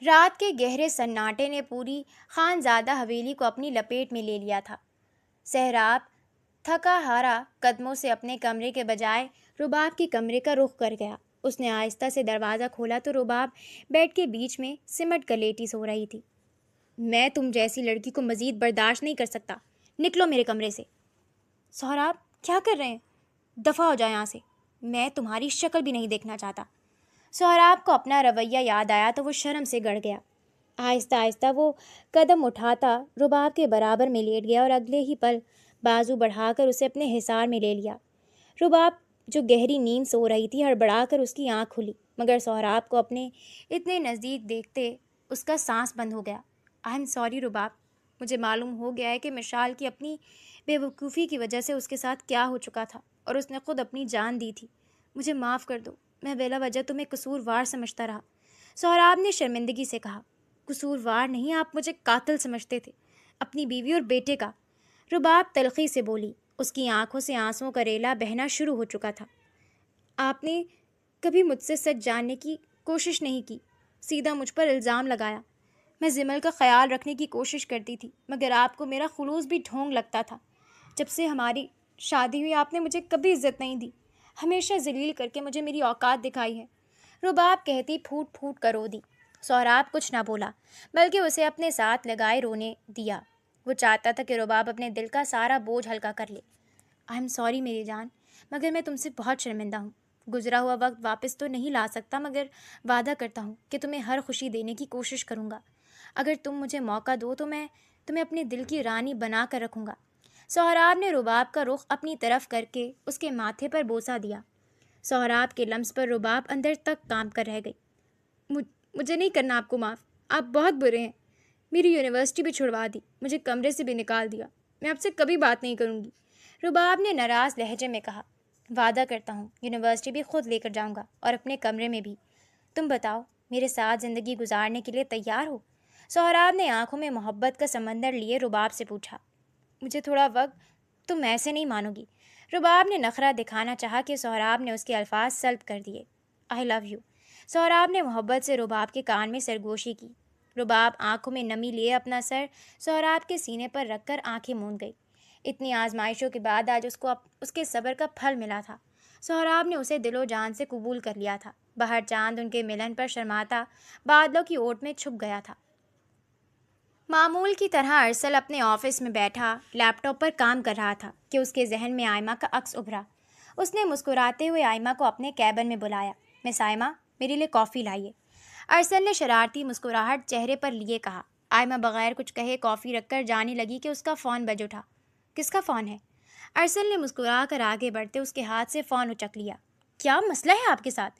رات کے گہرے سناٹے نے پوری خانزادہ حویلی کو اپنی لپیٹ میں لے لیا تھا۔ سہراب تھکا ہارا قدموں سے اپنے کمرے کے بجائے رباب کے کمرے کا رخ کر گیا۔ اس نے آہستہ سے دروازہ کھولا تو رباب بیڈ کے بیچ میں سمٹ کر لیٹی سو رہی تھی۔ میں تم جیسی لڑکی کو مزید برداشت نہیں کر سکتا، نکلو میرے کمرے سے۔ سہراب، کیا کر رہے ہیں؟ دفع ہو جائے یہاں سے، میں تمہاری شکل بھی نہیں دیکھنا چاہتا۔ سہراب کو اپنا رویہ یاد آیا تو وہ شرم سے گڑ گیا۔ آہستہ آہستہ وہ قدم اٹھاتا رباب کے برابر میں لیٹ گیا اور اگلے ہی پل بازو بڑھا کر اسے اپنے حصار میں لے لیا۔ رباب جو گہری نیند سو رہی تھی ہڑبڑا کر اس کی آنکھ کھلی، مگر سہراب کو اپنے اتنے نزدیک دیکھتے اس کا سانس بند ہو گیا۔ آئی ایم سوری رباب، مجھے معلوم ہو گیا ہے کہ مشال کی اپنی بے وقوفی کی وجہ سے اس کے ساتھ کیا ہو چکا تھا اور اس نے خود اپنی جان دی تھی۔ مجھے معاف کر دو، میں بلا وجہ تمہیں قصوروار سمجھتا رہا۔ سہراب نے شرمندگی سے کہا۔ قصوروار نہیں، آپ مجھے قاتل سمجھتے تھے، اپنی بیوی اور بیٹے کا۔ رباب تلخی سے بولی۔ اس کی آنکھوں سے آنسوؤں کا ریلا بہنا شروع ہو چکا تھا۔ آپ نے کبھی مجھ سے سچ جاننے کی کوشش نہیں کی، سیدھا مجھ پر الزام لگایا۔ میں زمل کا خیال رکھنے کی کوشش کرتی تھی، مگر آپ کو میرا خلوص بھی ڈھونگ لگتا تھا۔ جب سے ہماری شادی ہوئی آپ نے مجھے کبھی عزت نہیں دی، ہمیشہ ذلیل کر کے مجھے میری اوقات دکھائی ہے۔ رباب کہتی پھوٹ پھوٹ کر رو دی۔ سہراب کچھ نہ بولا بلکہ اسے اپنے ساتھ لگائے رونے دیا۔ وہ چاہتا تھا کہ رباب اپنے دل کا سارا بوجھ ہلکا کر لے۔ آئی ایم سوری میری جان، مگر میں تم سے بہت شرمندہ ہوں۔ گزرا ہوا وقت واپس تو نہیں لا سکتا، مگر وعدہ کرتا ہوں کہ تمہیں ہر خوشی دینے کی کوشش کروں گا۔ اگر تم مجھے موقع دو تو میں تمہیں اپنے دل کی رانی بنا کر رکھوں گا۔ سہراب نے رباب کا رخ اپنی طرف کر کے اس کے ماتھے پر بوسہ دیا۔ سہراب کے لمس پر رباب اندر تک کانپ کر رہ گئی۔ مجھے نہیں کرنا آپ کو معاف، آپ بہت برے ہیں۔ میری یونیورسٹی بھی چھڑوا دی، مجھے کمرے سے بھی نکال دیا، میں آپ سے کبھی بات نہیں کروں گی۔ رباب نے ناراض لہجے میں کہا۔ وعدہ کرتا ہوں یونیورسٹی بھی خود لے کر جاؤں گا اور اپنے کمرے میں بھی۔ تم بتاؤ، میرے ساتھ زندگی گزارنے کے لیے تیار ہو؟ سہراب نے آنکھوں میں محبت کا سمندر لیے رباب سے پوچھا۔ مجھے تھوڑا وقت، تم ایسے نہیں مانو گی۔ رباب نے نخرہ دکھانا چاہا کہ سہراب نے اس کے الفاظ سلب کر دیے۔ آئی لو یو۔ سہراب نے محبت سے رباب کے کان میں سرگوشی کی۔ رباب آنکھوں میں نمی لیے اپنا سر سہراب کے سینے پر رکھ کر آنکھیں موند گئی۔ اتنی آزمائشوں کے بعد آج اس کو اس کے صبر کا پھل ملا تھا۔ سہراب نے اسے دل و جان سے قبول کر لیا تھا۔ باہر چاند ان کے ملن پر شرماتا بادلوں کی اوٹ میں چھپ گیا تھا۔ معمول کی طرح ارسل اپنے آفس میں بیٹھا لیپ ٹاپ پر کام کر رہا تھا کہ اس کے ذہن میں آئمہ کا عکس ابھرا۔ اس نے مسکراتے ہوئے آئمہ کو اپنے کیبن میں بلایا۔ مس آئمہ، میرے لیے کافی لائیے۔ ارسل نے شرارتی مسکراہٹ چہرے پر لیے کہا۔ آئمہ بغیر کچھ کہے کافی رکھ کر جانے لگی کہ اس کا فون بج اٹھا۔ کس کا فون ہے؟ ارسل نے مسکرا کر آگے بڑھتے اس کے ہاتھ سے فون اچک لیا۔ کیا مسئلہ ہے آپ کے ساتھ؟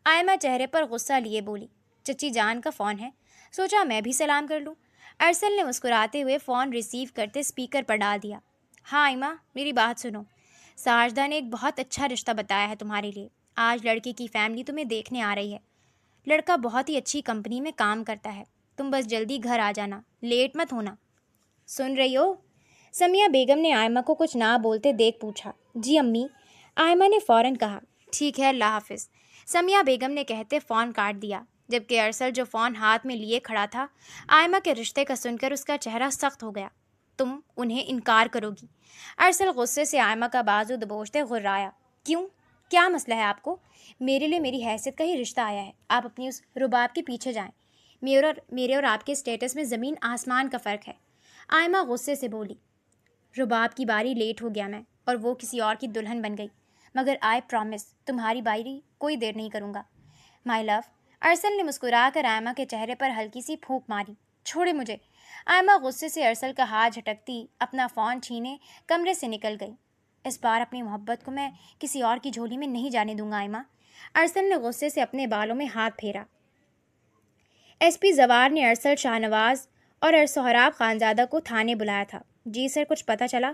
آئمہ چہرے پر غصہ لیے بولی۔ چچی جان کا فون ہے، سوچا میں بھی سلام کر لوں۔ ارسل نے مسکراتے ہوئے فون ریسیو کرتے اسپیکر پر ڈال دیا۔ ہاں آئمہ، میری بات سنو، ساجدہ نے ایک بہت اچھا رشتہ بتایا ہے تمہارے لیے۔ آج لڑکے کی فیملی تمہیں دیکھنے آ رہی ہے۔ لڑکا بہت ہی اچھی کمپنی میں کام کرتا ہے۔ تم بس جلدی گھر آ جانا، لیٹ مت ہونا۔ سن رہی ہو؟ سمیہ بیگم نے آئمہ کو کچھ نہ بولتے دیکھ پوچھا۔ جی امی، آئمہ نے فوراً کہا۔ ٹھیک ہے، اللہ حافظ، سمیہ بیگم نے کہتے فون کاٹ دیا، جبکہ ارسل جو فون ہاتھ میں لیے کھڑا تھا، آئمہ کے رشتے کا سن کر اس کا چہرہ سخت ہو گیا۔ تم انہیں انکار کرو گی؟ ارسل غصے سے آئمہ کا بازو دبوچتے غرایا۔ کیوں؟ کیا مسئلہ ہے آپ کو؟ میرے لیے میری حیثیت کا ہی رشتہ آیا ہے، آپ اپنی اس رباب کے پیچھے جائیں۔ میرے اور آپ کے اسٹیٹس میں زمین آسمان کا فرق ہے۔ آئمہ غصے سے بولی۔ رباب کی باری لیٹ ہو گیا میں، اور وہ کسی اور کی دلہن بن گئی، مگر آئی پرومس تمہاری باری کوئی دیر نہیں کروں گا، مائی لو۔ ارسل نے مسکرا کر آئمہ کے چہرے پر ہلکی سی پھونک ماری۔ چھوڑے مجھے۔ آئمہ غصے سے ارسل کا ہاتھ جھٹکتی اپنا فون چھینے کمرے سے نکل گئی۔ اس بار اپنی محبت کو میں کسی اور کی جھولی میں نہیں جانے دوں گا آئمہ۔ ارسل نے غصے سے اپنے بالوں میں ہاتھ پھیرا۔ ایس پی زوار نے ارسل شاہنواز اور سہراب خانزادہ کو تھانے بلایا تھا۔ جی سر، کچھ پتہ چلا؟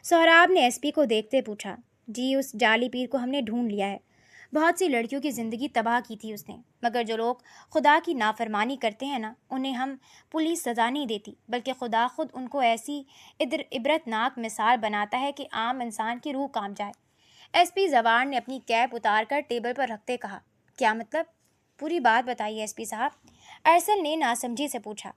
سہراب نے ایس پی کو دیکھتے پوچھا۔ جی، اس جعلی پیر کو ہم نے ڈھونڈ لیا ہے۔ بہت سی لڑکیوں کی زندگی تباہ کی تھی اس نے، مگر جو لوگ خدا کی نافرمانی کرتے ہیں نا، انہیں ہم پولیس سزا نہیں دیتی، بلکہ خدا خود ان کو ایسی عبرتناک مثال بناتا ہے کہ عام انسان کی روح کانپ جائے۔ ایس پی زوار نے اپنی کیپ اتار کر ٹیبل پر رکھتے کہا۔ کیا مطلب؟ پوری بات بتائیے ایس پی صاحب، ارسل نے ناسمجھی سے پوچھا۔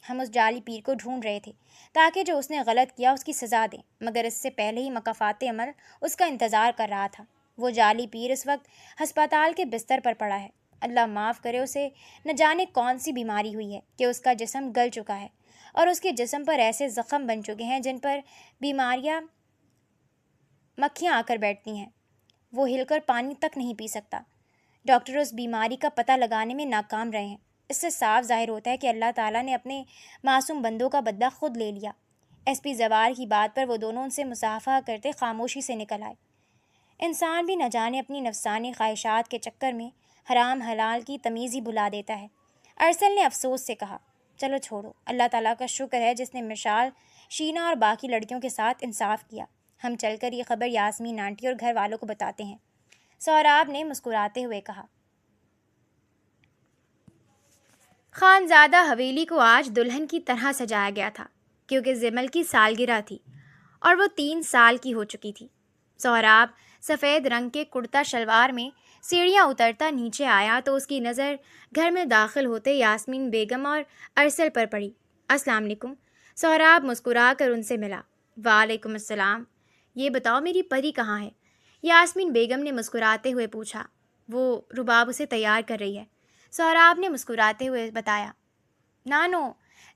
ہم اس جعلی پیر کو ڈھونڈ رہے تھے تاکہ جو اس نے غلط کیا اس کی سزا دیں، مگر اس سے پہلے ہی مکافات عمل اس کا انتظار کر رہا تھا۔ وہ جعلی پیر اس وقت ہسپتال کے بستر پر پڑا ہے۔ اللہ معاف کرے، اسے نہ جانے کون سی بیماری ہوئی ہے کہ اس کا جسم گل چکا ہے، اور اس کے جسم پر ایسے زخم بن چکے ہیں جن پر بیماریاں مکھیاں آ کر بیٹھتی ہیں۔ وہ ہل کر پانی تک نہیں پی سکتا۔ ڈاکٹر اس بیماری کا پتہ لگانے میں ناکام رہے ہیں۔ اس سے صاف ظاہر ہوتا ہے کہ اللہ تعالیٰ نے اپنے معصوم بندوں کا بدلہ خود لے لیا۔ ایس پی زوار کی بات پر وہ دونوں ان سے مصافحہ کرتے خاموشی سے نکل آئے۔ انسان بھی نہ جانے اپنی نفسانی خواہشات کے چکر میں حرام حلال کی تمیز ہی بھلا دیتا ہے۔ ارسل نے افسوس سے کہا۔ چلو چھوڑو، اللہ تعالیٰ کا شکر ہے جس نے مشال، شینا اور باقی لڑکیوں کے ساتھ انصاف کیا۔ ہم چل کر یہ خبر یاسمین آنٹی اور گھر والوں کو بتاتے ہیں، سہراب نے مسکراتے ہوئے کہا۔ خانزادہ حویلی کو آج دلہن کی طرح سجایا گیا تھا، کیونکہ زمل کی سالگرہ تھی اور وہ 3 سال کی ہو چکی تھی۔ سہراب سفید رنگ کے کرتا شلوار میں سیڑھیاں اترتا نیچے آیا تو اس کی نظر گھر میں داخل ہوتے یاسمین بیگم اور ارسل پر پڑی۔ السلام علیکم۔ سہراب مسکرا کر ان سے ملا۔ وعلیکم السلام۔ یہ بتاؤ میری پری کہاں ہے؟ یاسمین بیگم نے مسکراتے ہوئے پوچھا۔ وہ رباب اسے تیار کر رہی ہے، سہراب نے مسکراتے ہوئے بتایا۔ نانو،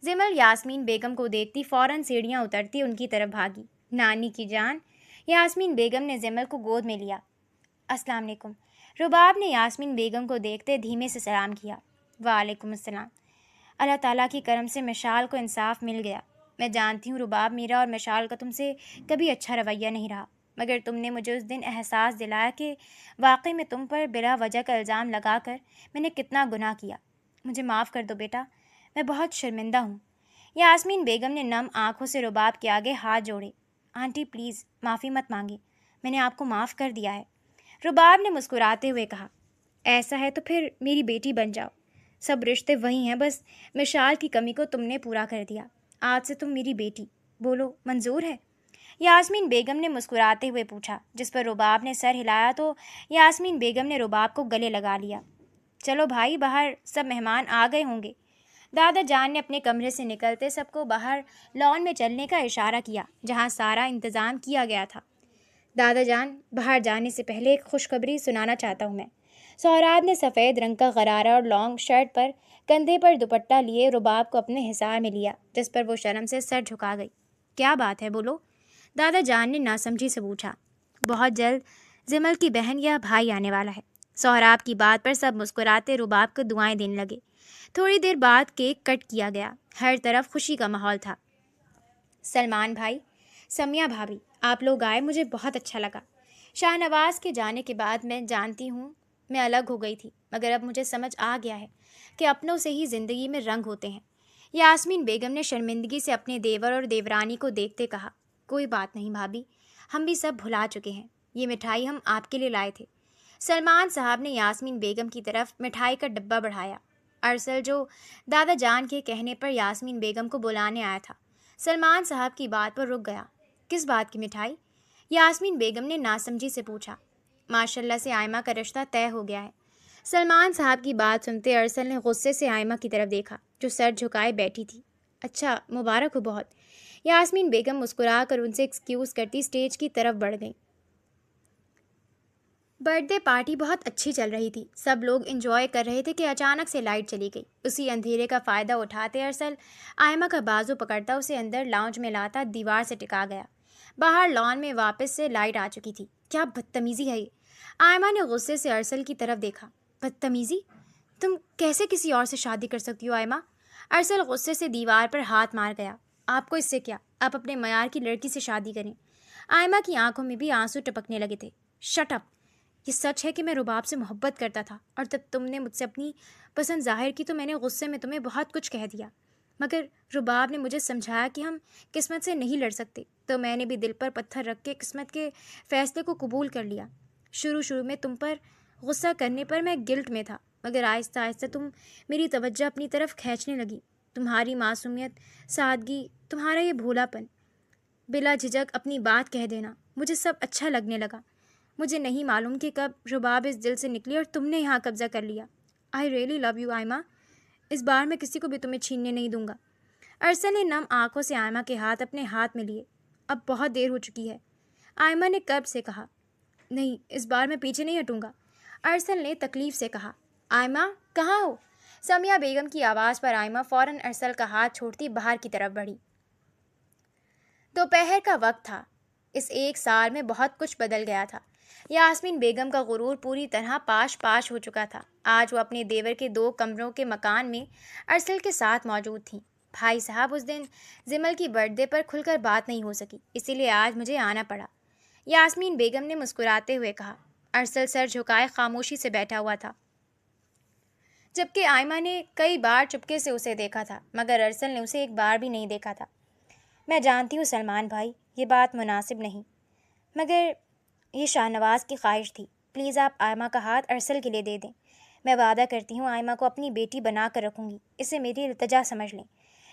زمل یاسمین بیگم کو دیکھتی فوراً سیڑھیاں اترتی ان کی طرف بھاگی۔ نانی کی جان، یاسمین بیگم نے زمل کو گود میں لیا۔ السلام علیکم۔ رباب نے یاسمین بیگم کو دیکھتے دھیمے سے سلام کیا۔ وعلیکم السلام۔ اللہ تعالیٰ کی کرم سے مشال کو انصاف مل گیا۔ میں جانتی ہوں رباب، میرا اور مشال کا تم سے کبھی اچھا رویہ نہیں رہا، مگر تم نے مجھے اس دن احساس دلایا کہ واقعی میں تم پر بلا وجہ کا الزام لگا کر میں نے کتنا گناہ کیا۔ مجھے معاف کر دو بیٹا، میں بہت شرمندہ ہوں۔ یاسمین بیگم نے نم آنکھوں سے رباب کے آگے ہاتھ جوڑے۔ آنٹی پلیز معافی مت مانگیں، میں نے آپ کو معاف کر دیا ہے۔ رباب نے مسکراتے ہوئے کہا۔ ایسا ہے تو پھر میری بیٹی بن جاؤ، سب رشتے وہی ہیں، بس مشال کی کمی کو تم نے پورا کر دیا۔ آج سے تم میری بیٹی، بولو منظور ہے؟ یاسمین بیگم نے مسکراتے ہوئے پوچھا، جس پر رباب نے سر ہلایا تو یاسمین بیگم نے رباب کو گلے لگا لیا۔ چلو بھائی، باہر سب مہمان آ گئے ہوں گے۔ دادا جان نے اپنے کمرے سے نکلتے سب کو باہر لان میں چلنے کا اشارہ کیا، جہاں سارا انتظام کیا گیا تھا۔ دادا جان، باہر جانے سے پہلے ایک خوشخبری سنانا چاہتا ہوں میں۔ سہراب نے سفید رنگ کا غرارہ اور لانگ شرٹ پر کندھے پر دوپٹہ لیے رباب کو اپنے حصار میں لیا، جس پر وہ شرم سے سر جھکا گئی۔ کیا بات ہے، بولو؟ دادا جان نے ناسمجھی سے پوچھا۔ بہت جلد زمل کی بہن یا بھائی آنے والا ہے۔ سہراب کی بات پر سب مسکراتے رباب کو دعائیں دینے لگے۔ تھوڑی دیر بعد کیک کٹ کیا گیا، ہر طرف خوشی کا ماحول تھا۔ سلمان بھائی، سمیہ بھابھی، آپ لوگ آئے، مجھے بہت اچھا لگا۔ شاہ نواز کے جانے کے بعد میں جانتی ہوں میں الگ ہو گئی تھی، مگر اب مجھے سمجھ آ گیا ہے کہ اپنوں سے ہی زندگی میں رنگ ہوتے ہیں۔ یاسمین بیگم نے شرمندگی سے اپنے دیور اور دیورانی کو دیکھتے کہا، کوئی بات نہیں بھابھی، ہم بھی سب بھلا چکے ہیں، یہ مٹھائی ہم آپ کے لیے لائے تھے۔ سلمان صاحب نے یاسمین بیگم کی طرف مٹھائی کا ڈبہ بڑھایا۔ ارسل جو دادا جان کے کہنے پر یاسمین بیگم کو بلانے آیا تھا، سلمان صاحب کی بات پر رک گیا۔ کس بات کی مٹھائی؟ یاسمین بیگم نے ناسمجھی سے پوچھا۔ ماشاءاللہ سے آئمہ کا رشتہ طے ہو گیا ہے۔ سلمان صاحب کی بات سنتے ارسل نے غصے سے آئمہ کی طرف دیکھا جو سر جھکائے بیٹھی تھی۔ اچھا، مبارک ہو بہت۔ یاسمین بیگم مسکرا کر ان سے ایکسکیوز کرتی اسٹیج کی طرف بڑھ گئی۔ برتھ ڈے پارٹی بہت اچھی چل رہی تھی، سب لوگ انجوائے کر رہے تھے کہ اچانک سے لائٹ چلی گئی۔ اسی اندھیرے کا فائدہ اٹھاتے ارسل آئمہ کا بازو پکڑتا اسے اندر لاؤنج میں لاتا دیوار سے ٹکا گیا۔ باہر لان میں واپس سے لائٹ آ چکی تھی۔ کیا بدتمیزی ہے یہ! آئمہ نے غصے سے ارسل کی طرف دیکھا۔ بدتمیزی؟ تم کیسے کسی اور سے شادی کر سکتی ہو آئمہ؟ ارسل غصے سے دیوار پر ہاتھ مار گیا۔ آپ کو اس سے کیا؟ آپ اپنے معیار کی لڑکی سے شادی کریں۔ آئمہ کی آنکھوں میں بھی آنسو ٹپکنے لگے تھے۔ Shut up! یہ سچ ہے کہ میں رباب سے محبت کرتا تھا، اور جب تم نے مجھ سے اپنی پسند ظاہر کی تو میں نے غصے میں تمہیں بہت کچھ کہہ دیا، مگر رباب نے مجھے سمجھایا کہ ہم قسمت سے نہیں لڑ سکتے، تو میں نے بھی دل پر پتھر رکھ کے قسمت کے فیصلے کو قبول کر لیا۔ شروع میں تم پر غصہ کرنے پر میں گلٹ میں تھا، مگر آہستہ آہستہ تم میری توجہ اپنی طرف کھینچنے لگی۔ تمہاری معصومیت، سادگی، تمہارا یہ بھولا پن، بلا جھجک اپنی بات کہہ دینا، مجھے سب اچھا لگنے لگا۔ مجھے نہیں معلوم کہ کب رباب اس دل سے نکلی اور تم نے یہاں قبضہ کر لیا۔ آئی ریئلی لو یو آئمہ، اس بار میں کسی کو بھی تمہیں چھیننے نہیں دوں گا۔ ارسل نے نم آنکھوں سے آئمہ کے ہاتھ اپنے ہاتھ میں لیے۔ اب بہت دیر ہو چکی ہے، آئمہ نے قرب سے کہا۔ نہیں، اس بار میں پیچھے نہیں ہٹوں گا، ارسل نے تکلیف سے کہا۔ آئمہ کہاں ہو؟ سمیہ بیگم کی آواز پر آئمہ فوراً ارسل کا ہاتھ چھوڑتی باہر کی طرف بڑھی۔ دوپہر کا وقت تھا۔ اس ایک سال میں بہت کچھ بدل گیا تھا۔ یاسمین بیگم کا غرور پوری طرح پاش ہو چکا تھا۔ آج وہ اپنے دیور کے 2 کمروں کے مکان میں ارسل کے ساتھ موجود تھیں۔ بھائی صاحب، اس دن زمل کی برتھ ڈے پر کھل کر بات نہیں ہو سکی، اسی لیے آج مجھے آنا پڑا، یاسمین بیگم نے مسکراتے ہوئے کہا۔ ارسل سر جھکائے خاموشی سے بیٹھا ہوا تھا، جبکہ آئمہ نے کئی بار چپکے سے اسے دیکھا تھا، مگر ارسل نے اسے ایک بار بھی نہیں دیکھا تھا۔ میں جانتی ہوں سلمان بھائی، یہ بات مناسب نہیں، مگر یہ شاہ نواز کی خواہش تھی۔ پلیز آپ آئمہ کا ہاتھ ارسل کے لیے دے دیں۔ میں وعدہ کرتی ہوں آئمہ کو اپنی بیٹی بنا کر رکھوں گی، اسے میری التجا سمجھ لیں۔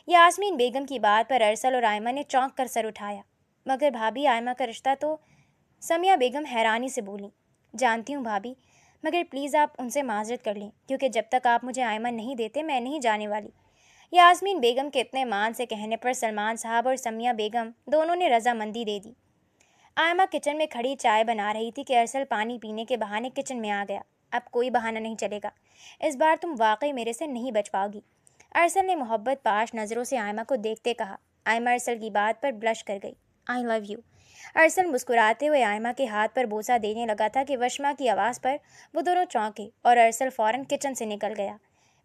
یاسمین بیگم کی بات پر ارسل اور آئمہ نے چونک کر سر اٹھایا۔ مگر بھابھی، آئمہ کا رشتہ تو… سمیہ بیگم حیرانی سے بولیں۔ جانتی ہوں بھابھی، مگر پلیز آپ ان سے معذرت کر لیں، کیونکہ جب تک آپ مجھے آئمہ نہیں دیتے میں نہیں جانے والی۔ یاسمین بیگم کے اتنے مان سے کہنے پر سلمان صاحب اور سمیہ بیگم دونوں نے رضامندی دے دی۔ آئمہ کچن میں کھڑی چائے بنا رہی تھی کہ ارسل پانی پینے کے بہانے کچن میں آ گیا۔ اب کوئی بہانہ نہیں چلے گا، اس بار تم واقعی میرے سے نہیں بچ پاؤ گی، ارسل نے محبت پاش نظروں سے آئمہ کو دیکھتے کہا۔ آئمہ ارسل کی بات پر بلش کر گئی۔ آئی لو یو۔ ارسل مسکراتے ہوئے آئمہ کے ہاتھ پر بوسہ دینے لگا تھا کہ وشما کی آواز پر وہ دونوں چونکے اور ارسل فوراً کچن سے نکل گیا۔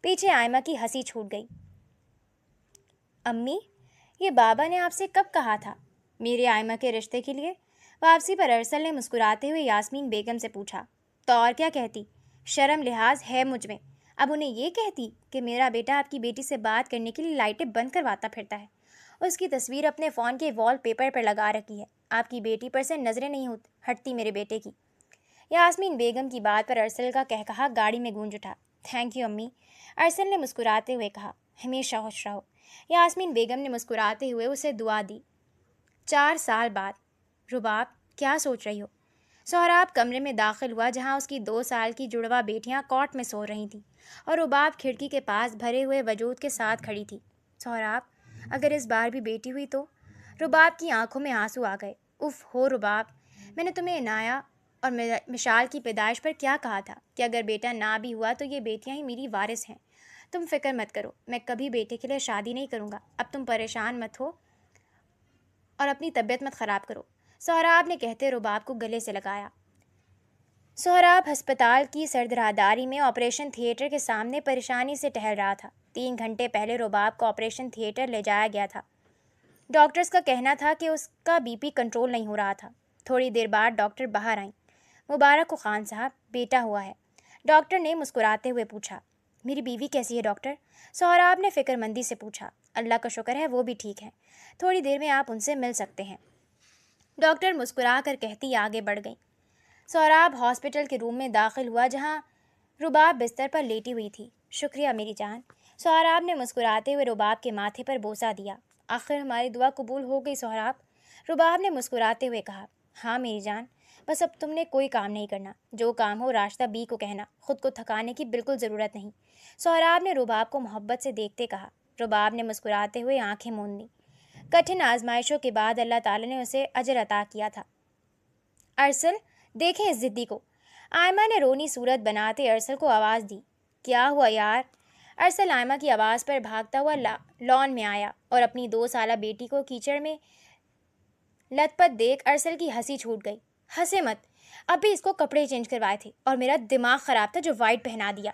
پیچھے آئمہ کی ہنسی چھوٹ گئی۔ امی، یہ بابا نے آپ سے کب کہا تھا میرے آئمہ کے رشتے کے لیے؟ واپسی پر ارسل نے مسکراتے ہوئے یاسمین بیگم سے پوچھا۔ تو اور کیا کہتی؟ شرم لحاظ ہے مجھ میں، اب انہیں یہ کہتی کہ میرا بیٹا آپ کی بیٹی سے بات کرنے کے لیے لائٹیں بند کرواتا پھرتا ہے، اس کی تصویر اپنے فون کے وال پیپر پر لگا رکھی ہے، آپ کی بیٹی پر سے نظریں نہیں ہٹتی میرے بیٹے کی۔ یاسمین بیگم کی بات پر ارسل کا کہا گاڑی میں گونج اٹھا۔ تھینک یو امی، ارسل نے مسکراتے ہوئے کہا۔ ہمیشہ خوش رہو، یاسمین بیگم نے مسکراتے ہوئے اسے دعا دی۔ 4 سال بعد۔ رباب، کیا سوچ رہی ہو؟ سہراب کمرے میں داخل ہوا جہاں اس کی 2 سال کی جڑواں بیٹیاں کاٹ میں سو رہی تھیں اور رباب کھڑکی کے پاس بھرے ہوئے وجود کے ساتھ کھڑی تھی۔ سہراب، اگر اس بار بھی بیٹی ہوئی تو… رباب کی آنکھوں میں آنسو آ گئے۔ اف ہو رباب، میں نے تمہیں عنایا اور مشال کی پیدائش پر کیا کہا تھا کہ اگر بیٹا نہ بھی ہوا تو یہ بیٹیاں ہی میری وارث ہیں۔ تم فکر مت کرو، میں کبھی بیٹے کے لیے شادی نہیں کروں گا۔ اب تم پریشان مت ہو اور اپنی طبیعت مت خراب کرو، سہراب نے کہتے رباب کو گلے سے لگایا۔ سہراب ہسپتال کی سرد راہداری میں آپریشن تھیٹر کے سامنے پریشانی سے ٹہل رہا تھا۔ 3 گھنٹے پہلے رباب کو آپریشن تھیٹر لے جایا گیا تھا۔ ڈاکٹرز کا کہنا تھا کہ اس کا BP کنٹرول نہیں ہو رہا تھا۔ تھوڑی دیر بعد ڈاکٹر باہر آئیں۔ مبارک ہو خان صاحب، بیٹا ہوا ہے۔ ڈاکٹر نے مسکراتے ہوئے پوچھا۔ میری بیوی کیسی ہے ڈاکٹر؟ سہراب نے فکر مندی سے پوچھا۔ اللہ کا شکر ہے وہ بھی ٹھیک ہے، تھوڑی دیر میں آپ ان سے مل سکتے ہیں، ڈاکٹر مسکرا کر کہتی آگے بڑھ گئی۔ سہراب ہاسپٹل کے روم میں داخل ہوا جہاں رباب بستر پر لیٹی ہوئی تھی۔ شکریہ میری جان، سہراب نے مسکراتے ہوئے رباب کے ماتھے پر بوسہ دیا۔ آخر ہماری دعا قبول ہو گئی سہراب، رباب نے مسکراتے ہوئے کہا۔ ہاں میری جان، بس اب تم نے کوئی کام نہیں کرنا، جو کام ہو راشدہ بی کو کہنا، خود کو تھکانے کی بالکل ضرورت نہیں، سہراب نے رباب کو محبت سے دیکھتے کہا۔ رباب نے مسکراتے ہوئے آنکھیں موند لیں۔ کٹھن آزمائشوں کے بعد اللہ تعالیٰ نے اسے اجر عطا کیا تھا۔ ارسل، دیکھیں اس ضدی کو، آئمہ نے رونی صورت بناتے ارسل کو آواز دی۔ کیا ہوا یار؟ ارسل آئمہ کی آواز پر بھاگتا ہوا لان میں آیا اور اپنی 2 سالہ بیٹی کو کیچڑ میں لت پت دیکھ ارسل کی ہنسی چھوٹ گئی۔ ہنسے مت، ابھی اس کو کپڑے چینج کروائے تھے اور میرا دماغ خراب تھا جو وائٹ پہنا دیا۔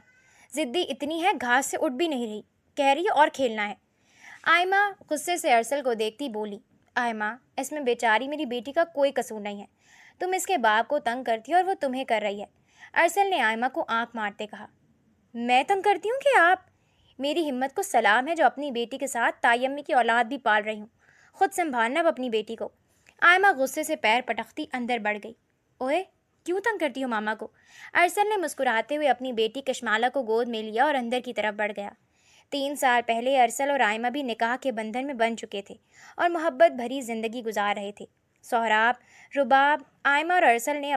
ضدی اتنی ہے گھاس سے اٹھ بھی نہیں رہی، کہہ رہی ہے اور کھیلنا ہے۔ آئمہ غصے سے ارسل کو دیکھتی بولی۔ آئمہ، اس میں بیچاری میری بیٹی کا کوئی قصور نہیں ہے، تم اس کے باپ کو تنگ کرتی ہو اور وہ تمہیں کر رہی ہے۔ ارسل نے آئمہ کو آنکھ مارتے کہا۔ میں تنگ کرتی ہوں کہ آپ؟ میری ہمت کو سلام ہے جو اپنی بیٹی کے ساتھ تائی امی کی اولاد بھی پال رہی ہوں، خود سنبھالنا اب اپنی بیٹی کو۔ آئمہ غصے سے پیر پٹکتی اندر بڑھ گئی۔ اوئے، کیوں تنگ کرتی ہو ماما کو؟ ارسل نے مسکراتے ہوئے اپنی بیٹی کشمالہ کو گود میں لیا اور اندر کی طرف بڑھ گیا۔ 3 سال پہلے ارسل اور آئمہ بھی نکاح کے بندھن میں بن چکے تھے اور محبت بھری زندگی گزار رہے تھے۔ سہراب، رباب، آئمہ اور ارسل نے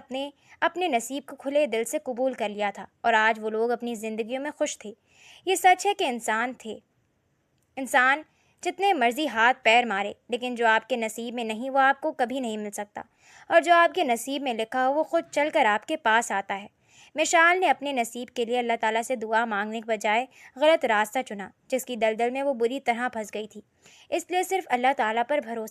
اپنے نصیب کو کھلے دل سے قبول کر لیا تھا اور آج وہ لوگ اپنی زندگیوں میں خوش تھے۔ یہ سچ ہے کہ انسان جتنے مرضی ہاتھ پیر مارے، لیکن جو آپ کے نصیب میں نہیں وہ آپ کو کبھی نہیں مل سکتا، اور جو آپ کے نصیب میں لکھا ہو وہ خود چل کر آپ کے پاس آتا ہے۔ مشال نے اپنے نصیب کے لیے اللہ تعالیٰ سے دعا مانگنے کے بجائے غلط راستہ چنا، جس کی دلدل میں وہ بری طرح پھنس گئی تھی۔ اس لیے صرف اللہ تعالیٰ پر بھروسہ